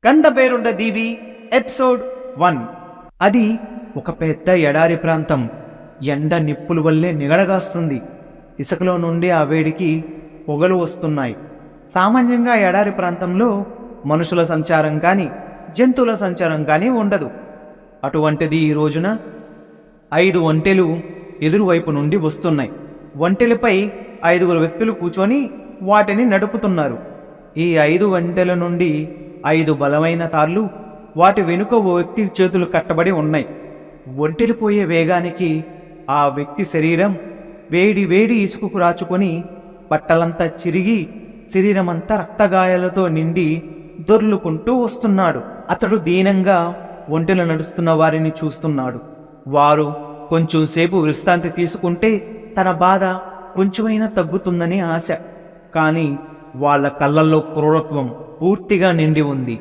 కందబేరుండ దీవి episode 1. అది ఒక పెద్ద ఎడారి ప్రాంతం. ఎండ నిప్పుల వల్లే నిగడగాస్తుంది. ఇసుకలో నుండి ఆ వేడికి పొగలు వస్తున్నాయి. సామాన్యంగా ఎడారి ప్రాంతంలో మనుషుల సంచారం కానీ జంతువుల సంచారం కానీ ఉండదు. అటువంటిది ఈ రోజున 5 ఒంటెలు ఎదురువైపు నుండి వస్తున్నాయి. ఒంటెలపై 5 వ్యక్తులు కూర్చొని వాటిని నడుపుతున్నారు. ఈ 5 ఒంటెల నుండి 5 బలమైన తాళ్ళు వాటి వెనుక ఓ వ్యక్తి చేతులు కట్టబడి ఉన్నాయి. ఒంటెలు పోయే వేగానికి ఆ వ్యక్తి శరీరం వేడి వేడి ఇసుకకు రాచుకొని బట్టలంతా చిరిగి శరీరమంతా రక్తగాయాలతో నిండి దొర్లుకుంటూ వస్తున్నాడు. అతడు దీనంగా ఒంటెలు నడుస్తున్న వారిని చూస్తున్నాడు. వారు కొంచెం సేపు విశ్రాంతి తీసుకుంటే తన బాధ కొంచెమైనా తగ్గుతుందని ఆశ. కానీ వాళ్ళ కళ్ళల్లో క్రూరత్వం పూర్తిగా నిండి ఉంది.